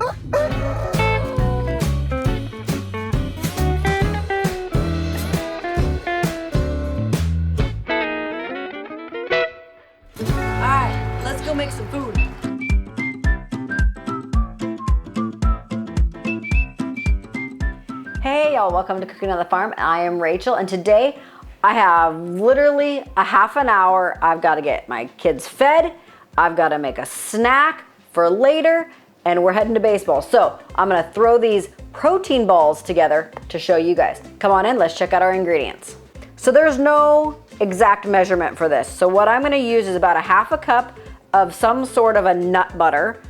Alright, let's go make some food. Hey y'all, welcome to Cooking on the Farm. I am Rachel, and today I have literally a half an hour. I've got to get my kids fed, I've got to make a snack for later, and we're heading to baseball. So I'm gonna throw these protein balls together to show you guys. Come on in, let's check out our ingredients. So there's no exact measurement for this. So what I'm gonna use is about a half a cup of some sort of a nut butter,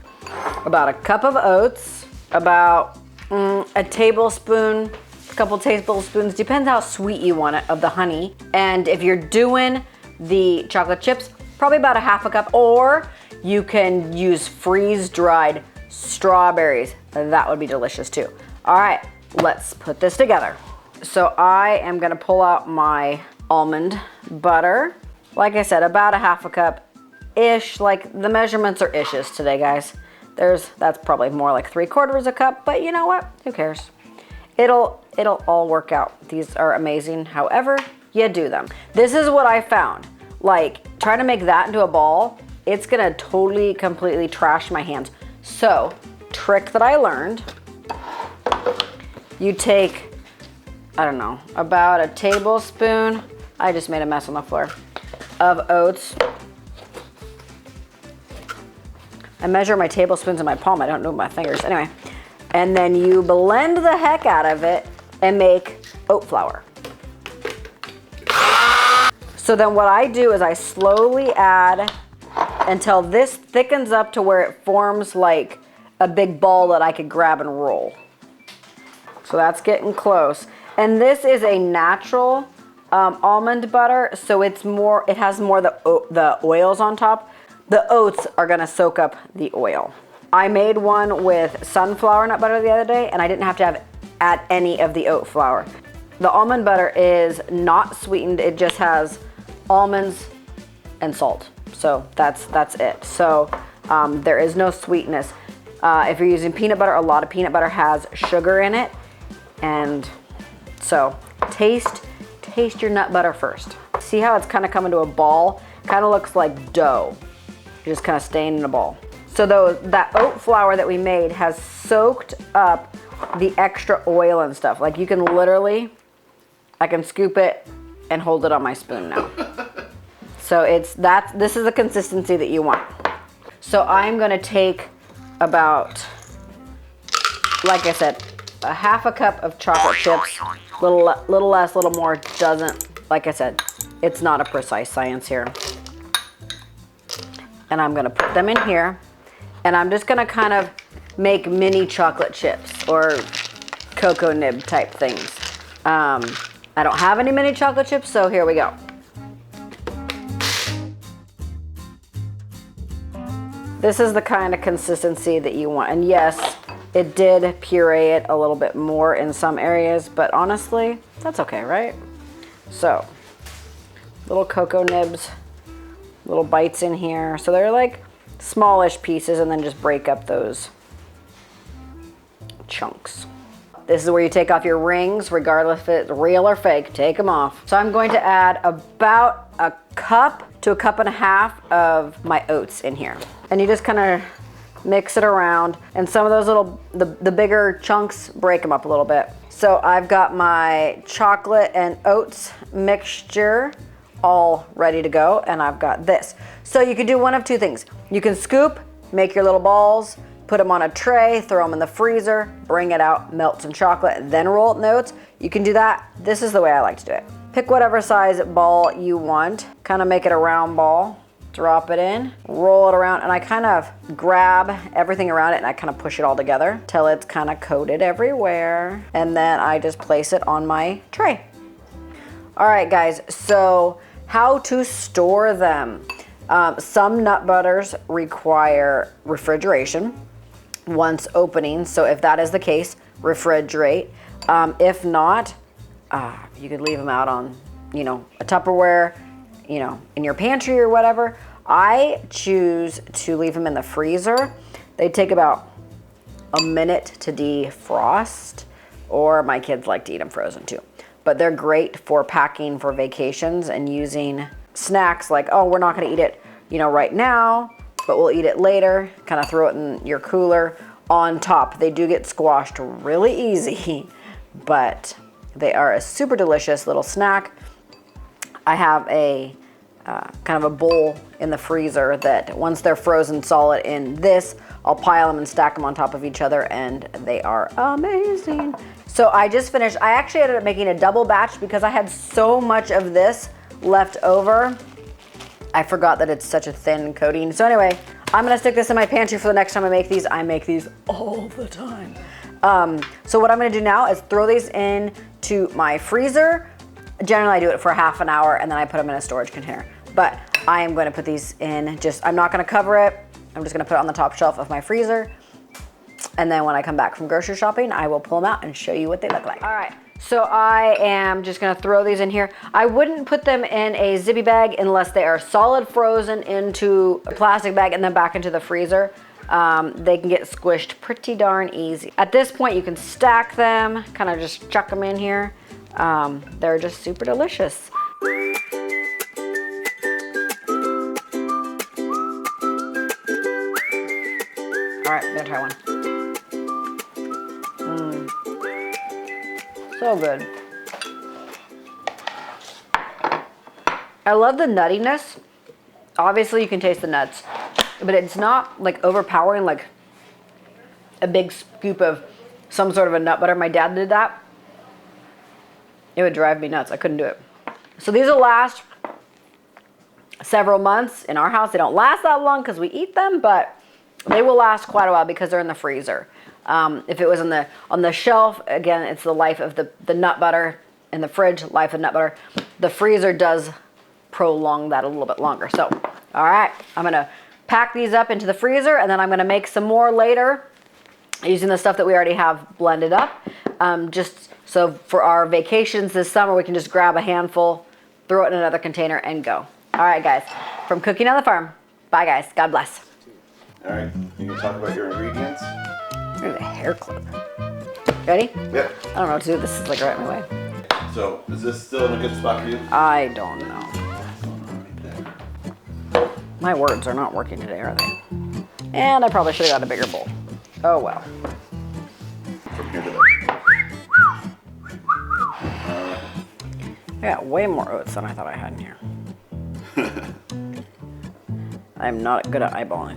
about a cup of oats, about a tablespoon, a couple tablespoons, depends how sweet you want it, of the honey. And if you're doing the chocolate chips, probably about a half a cup, or you can use freeze-dried strawberries. That would be delicious too. All right, let's put this together. So I am gonna pull out my almond butter. Like I said, about a half a cup-ish, like the measurements are ishes today, guys. That's probably more like 3/4 a cup, but you know what? Who cares? It'll all work out. These are amazing, however you do them. This is what I found. Like, trying to make that into a ball, it's gonna totally, completely trash my hands. So, trick that I learned, you take, I don't know, about a tablespoon, I just made a mess on the floor, of oats. I measure my tablespoons in my palm, I don't know my fingers, anyway. And then you blend the heck out of it and make oat flour. So then what I do is I slowly add until this thickens up to where it forms like a big ball that I could grab and roll. So that's getting close. And this is a natural almond butter, so it has more the oils on top. The oats are gonna soak up the oil. I made one with sunflower nut butter the other day, and I didn't have to add any of the oat flour. The almond butter is not sweetened, it just has almonds and salt. So that's it. So there is no sweetness. If you're using peanut butter, a lot of peanut butter has sugar in it. And so taste your nut butter first. See how it's kind of coming to a ball? Kind of looks like dough. You're just kind of staying in a ball. So that oat flour that we made has soaked up the extra oil and stuff. Like you can literally, I can scoop it and hold it on my spoon now. So this is the consistency that you want. So I'm gonna take about, like I said, a half a cup of chocolate chips, little less, little more, doesn't, like I said, it's not a precise science here. And I'm gonna put them in here, and I'm just gonna kind of make mini chocolate chips or cocoa nib type things. I don't have any mini chocolate chips, so here we go. This is the kind of consistency that you want. And yes, it did puree it a little bit more in some areas, but honestly, that's okay, right? So, little cocoa nibs, little bites in here. So they're like smallish pieces, and then just break up those chunks. This is where you take off your rings, regardless if it's real or fake, take them off. So I'm going to add about a cup to a cup and a half of my oats in here. And you just kind of mix it around. And some of those the bigger chunks, break them up a little bit. So I've got my chocolate and oats mixture all ready to go, and I've got this. So you could do one of two things. You can scoop, make your little balls, put them on a tray, throw them in the freezer, bring it out, melt some chocolate, then roll it in the oats. You can do that. This is the way I like to do it. Pick whatever size ball you want, kind of make it a round ball, drop it in, roll it around, and I kind of grab everything around it and I kind of push it all together till it's kind of coated everywhere. And then I just place it on my tray. All right, guys, so how to store them. Some nut butters require refrigeration once opening. So if that is the case, refrigerate. If not, you could leave them out on, a Tupperware, in your pantry or whatever. I choose to leave them in the freezer. They take about a minute to defrost, or my kids like to eat them frozen too. But they're great for packing for vacations and using snacks like, oh, we're not gonna eat it, you know, right now, but we'll eat it later. Kind of throw it in your cooler on top. They do get squashed really easy, but they are a super delicious little snack. I have a kind of a bowl in the freezer that once they're frozen solid in this, I'll pile them and stack them on top of each other, and they are amazing. So I just finished, I actually ended up making a double batch because I had so much of this left over. I forgot that it's such a thin coating. So anyway, I'm gonna stick this in my pantry for the next time I make these. I make these all the time. So what I'm gonna do now is throw these into my freezer. Generally I do it for half an hour and then I put them in a storage container. But I am gonna put these in, I'm not gonna cover it. I'm just gonna put it on the top shelf of my freezer. And then when I come back from grocery shopping, I will pull them out and show you what they look like. All right, so I am just gonna throw these in here. I wouldn't put them in a zippy bag unless they are solid frozen into a plastic bag and then back into the freezer. They can get squished pretty darn easy. At this point, you can stack them, kind of just chuck them in here. They're just super delicious. All right, I'm gonna try one. So good. I love the nuttiness. Obviously you can taste the nuts, but it's not like overpowering like a big scoop of some sort of a nut butter. My dad did that. It would drive me nuts. I couldn't do it. So these will last several months. In our house, they don't last that long because we eat them, but they will last quite a while because they're in the freezer. If it was on the shelf, again, it's the life of the nut butter. In the fridge, life of nut butter. The freezer does prolong that a little bit longer. So, all right, I'm gonna pack these up into the freezer and then I'm gonna make some more later using the stuff that we already have blended up. Just so for our vacations this summer, we can just grab a handful, throw it in another container and go. All right, guys, from Cooking on the Farm. Bye, guys. God bless. All right, you can talk about your ingredients. Here's a hair clip. Ready? Yep. I don't know what to do. This is like right in my way. So, is this still in a good spot for you? I don't know. My words are not working today, are they? And I probably should have got a bigger bowl. Oh well. From here to there. I got way more oats than I thought I had in here. I'm not good at eyeballing.